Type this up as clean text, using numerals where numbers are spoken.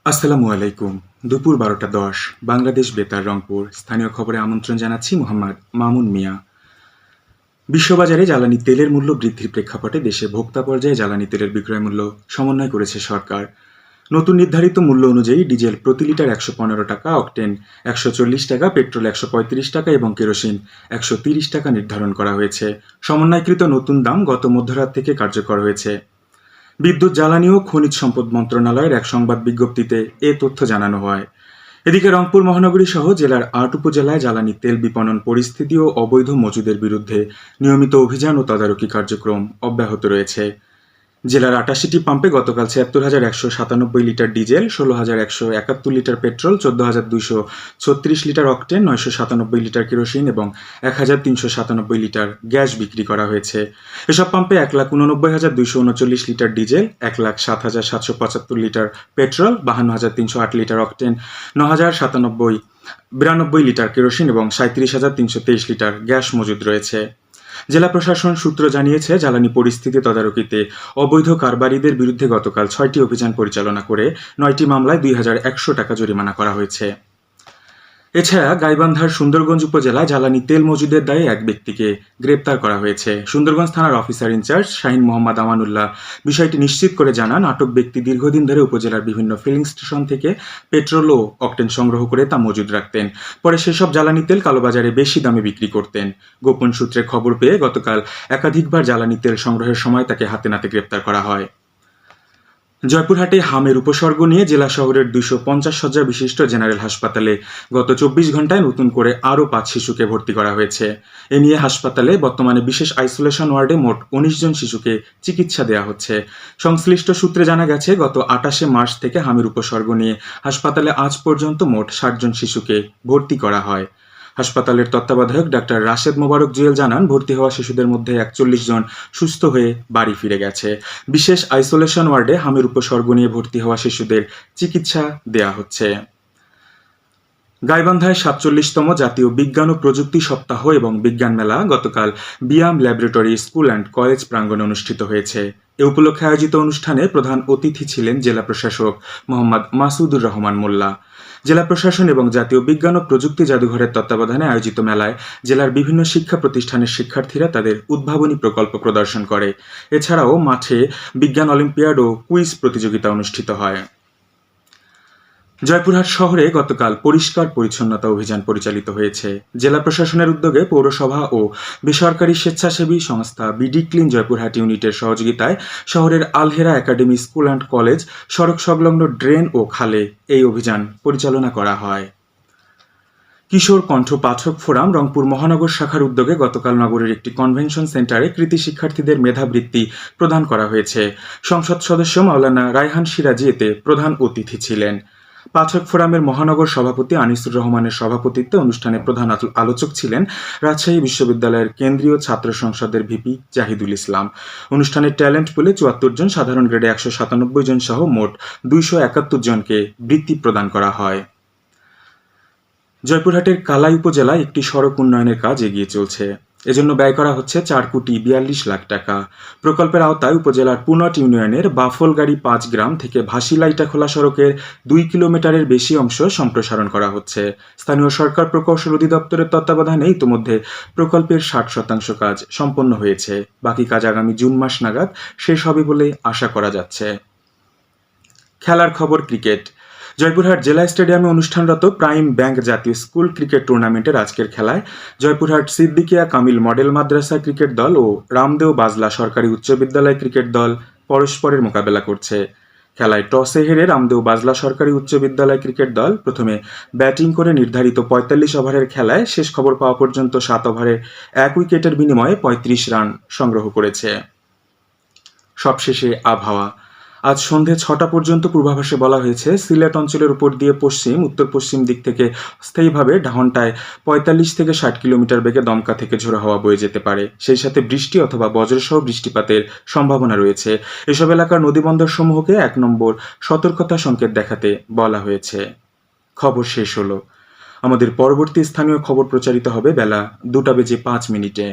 আসসালামু আলাইকুম। দুপুর ১২টা ১০ বাংলাদেশ বেতার রংপুর। স্থানীয় খবরে আমন্ত্রণ জানাচ্ছি মোহাম্মদ মামুন মিয়া। বিশ্ববাজারে জ্বালানি তেলের মূল্য বৃদ্ধির প্রেক্ষাপটে দেশে ভোক্তা পর্যায়ে জ্বালানি তেলের বিক্রয় মূল্য সমন্বয় করেছে সরকার। নতুন নির্ধারিত মূল্য অনুযায়ী ডিজেল প্রতি লিটার ১১৫ টাকা, অকটেন ১৪০ টাকা, পেট্রোল ১৩৫ টাকা এবং কেরোসিন ১৩০ টাকা নির্ধারণ করা হয়েছে। সমন্বয়কৃত নতুন দাম গত মধ্যরাত থেকে কার্যকর হয়েছে। বিদ্যুৎ, জ্বালানি ও খনিজ সম্পদ মন্ত্রণালয়ের এক সংবাদ বিজ্ঞপ্তিতে এ তথ্য জানানো হয়। এদিকে রংপুর মহানগরী সহ জেলার ৮ উপজেলায় জ্বালানি তেল বিপণন পরিস্থিতি ও অবৈধ মজুদের বিরুদ্ধে নিয়মিত অভিযান ও তদারকি কার্যক্রম অব্যাহত রয়েছে। জেলার ৮৮টি পাম্পে গতকাল ৭৬,১৯৭ litre diesel, ১৬,১৭১ litre petrol, ১৪,২৩৬ litre octane, ৯৯৭ litre kerosene এবং ১,৩৯৭ লিটার গ্যাস বিক্রি করা হয়েছে। এসব পাম্পে ১,৮৯,২৩৯ litre diesel, ১,০৭,৭৭৫ litre petrol, ৫২,৩০৮ litre octane, ৯,০৯৭ litre kerosene এবং ৩৭,৩২৩ লিটার গ্যাস মজুদ রয়েছে। জেলা প্রশাসন সূত্র জানিয়েছে, জ্বালানি পরিস্থিতি তদারকিতে অবৈধ কারবারিদের বিরুদ্ধে গতকাল ৬টি অভিযান পরিচালনা করে ৯টি মামলায় ২,১০০ টাকা জরিমানা করা হয়েছে। এছাড়া গাইবান্ধার সুন্দরগঞ্জ উপজেলায় জ্বালানি তেল মজুদের দায়ে এক ব্যক্তিকে গ্রেপ্তার করা হয়েছে। সুন্দরগঞ্জ থানার অফিসার ইনচার্জ শাহীন মোহাম্মদ আমানুল্লাহ বিষয়টি নিশ্চিত করে জানান, আটক ব্যক্তি দীর্ঘদিন ধরে উপজেলার বিভিন্ন ফিলিং স্টেশন থেকে পেট্রোল ও অকটেন সংগ্রহ করে তা মজুদ রাখতেন। পরে সেসব জ্বালানি তেল কালোবাজারে বেশি দামে বিক্রি করতেন। গোপন সূত্রে খবর পেয়ে গতকাল একাধিকবার জ্বালানি তেল সংগ্রহের সময় তাকে হাতে নাতে গ্রেপ্তার করা হয়। জয়পুরহাটে হামের উপসর্গ নিয়ে জেলা শহরের ২৫০ শয্যা বিশিষ্ট জেনারেল হাসপাতালে গত ২৪ ঘণ্টায় নতুন করে আরও ৫ শিশুকে ভর্তি করা হয়েছে। এ নিয়ে হাসপাতালে বর্তমানে বিশেষ আইসোলেশন ওয়ার্ডে মোট ১৯ জন শিশুকে চিকিৎসা দেওয়া হচ্ছে। সংশ্লিষ্ট সূত্রে জানা গেছে, গত ২৮শে মার্চ থেকে হামের উপসর্গ নিয়ে হাসপাতালে আজ পর্যন্ত মোট ৬০ জন শিশুকে ভর্তি করা হয়। হাসপাতালের তত্ত্বাবধায়ক ডাক্তার রাশেদ মোবারক জুয়েল জানান, ভর্তি হওয়া শিশুদের মধ্যে ৪১ জন সুস্থ হয়ে বাড়ি ফিরে গেছে। বিশেষ আইসোলেশন ওয়ার্ডে হামের উপসর্গ নিয়ে ভর্তি হওয়া শিশুদের চিকিৎসা দেয়া হচ্ছে। গাইবান্ধায় ৪৭তম জাতীয় বিজ্ঞান ও প্রযুক্তি সপ্তাহ এবং বিজ্ঞান মেলা গতকাল BIAM laboratory school and college প্রাঙ্গণে অনুষ্ঠিত হয়েছে। এ উপলক্ষে আয়োজিত অনুষ্ঠানে প্রধান অতিথি ছিলেন জেলা প্রশাসক মোহাম্মদ মাসুদুর রহমান মোল্লা। জেলা প্রশাসন এবং জাতীয় বিজ্ঞান ও প্রযুক্তি জাদুঘরের তত্ত্বাবধানে আয়োজিত মেলায় জেলার বিভিন্ন শিক্ষা প্রতিষ্ঠানের শিক্ষার্থীরা তাদের উদ্ভাবনী প্রকল্প প্রদর্শন করে। এছাড়াও মাঠে বিজ্ঞান অলিম্পিয়াড ও কুইজ প্রতিযোগিতা অনুষ্ঠিত হয়। জয়পুরহাট শহরে গতকাল পরিষ্কার পরিচ্ছন্নতা অভিযান পরিচালিত হয়েছে। জেলা প্রশাসনের উদ্যোগে পৌরসভা ও বেসরকারি স্বেচ্ছাসেবী সংস্থা বিডি ক্লিন জয়পুরহাট ইউনিটের সহযোগিতায় শহরের Alhera academy school and college, সড়ক সংলগ্ন ড্রেন ও খালে এই অভিযান পরিচালনা করা হয়। কিশোর কণ্ঠ পাঠক ফোরাম রংপুর মহানগর শাখার উদ্যোগে গতকাল নগরের একটি কনভেনশন সেন্টারে কৃতি শিক্ষার্থীদের মেধাবৃত্তি প্রদান করা হয়েছে। সংসদ সদস্য মাওলানা রায়হান সিরাজি এতে প্রধান অতিথি ছিলেন। পাঠক ফোরামের মহানগর সভাপতি আনিসুর রহমানের সভাপতিত্বে অনুষ্ঠানে প্রধান আলোচক ছিলেন রাজশাহী বিশ্ববিদ্যালয়ের কেন্দ্রীয় ছাত্র সংসদের ভিপি জাহিদুল ইসলাম। অনুষ্ঠানে ট্যালেন্ট পুলে ৭৪ জন, সাধারণ গ্রেডে ১৯৭ জন সহ মোট ২৭১ জনকে বৃত্তি প্রদান করা হয়। জয়পুরহাটের কালাই উপজেলায় একটি সড়ক উন্নয়নের কাজ এগিয়ে চলছে। এজন্য ব্যয় করা হচ্ছে ৪,৪২,০০,০০০ টাকা। প্রকল্পের আওতায় উপজেলার পুনট ইউনিয়নের বাফলগাড়ি ৫ গ্রাম থেকে ভাসিলাইটাখোলা সড়কের ২ কিলোমিটারের বেশি অংশ সম্প্রসারণ করা হচ্ছে। স্থানীয় সরকার প্রকৌশল অধিদপ্তরের তত্ত্বাবধানে ইতোমধ্যে প্রকল্পের ৬০% কাজ সম্পন্ন হয়েছে। বাকি কাজ আগামী জুন মাস নাগাদ শেষ হবে বলে আশা করা যাচ্ছে। খেলার খবর ক্রিকেট। জয়পুরহাট জেলা স্টেডিয়ামে অনুষ্ঠানরত প্রাইম ব্যাংক জাতীয় স্কুল ক্রিকেট টুর্নামেন্টের আজকের খেলায় জয়পুরহাট সিদ্দিকিয়া কামিল মডেল মাদ্রাসা ক্রিকেট দল ও রামদেও বাজলা সরকারি উচ্চ বিদ্যালয় ক্রিকেট দল পরস্পরের মোকাবেলা করছে। খেলায় টসে হেরে রামদেও বাজলা সরকারি উচ্চ বিদ্যালয় ক্রিকেট দল প্রথমে ব্যাটিং করে নির্ধারিত ৪৫ ওভারের খেলায় শেষ খবর পাওয়া পর্যন্ত ৭ ওভারে ১ উইকেটের বিনিময়ে ৩৫ রান সংগ্রহ করেছে। সবশেষে আবহাওয়া। আজ সন্ধে ৬টা পর্যন্ত পূর্বাভাসে বলা হয়েছে, সিলেট অঞ্চলের উপর দিয়ে উত্তর পশ্চিম দিক থেকে স্থায়ীভাবে ঘণ্টায় ৪৫ থেকে ৬০ কিলোমিটার বেগে দমকা থেকে ঝোড়ো হাওয়া বয়ে যেতে পারে। সেই সাথে বৃষ্টি অথবা বজ্রসহ বৃষ্টিপাতের সম্ভাবনা রয়েছে। এসব এলাকার নদীবন্দর সমূহকে ১ নম্বর সতর্কতা সংকেত দেখাতে বলা হয়েছে। খবর শেষ হলো। আমাদের পরবর্তী স্থানীয় খবর প্রচারিত হবে বেলা ২টা বেজে ৫ মিনিটে।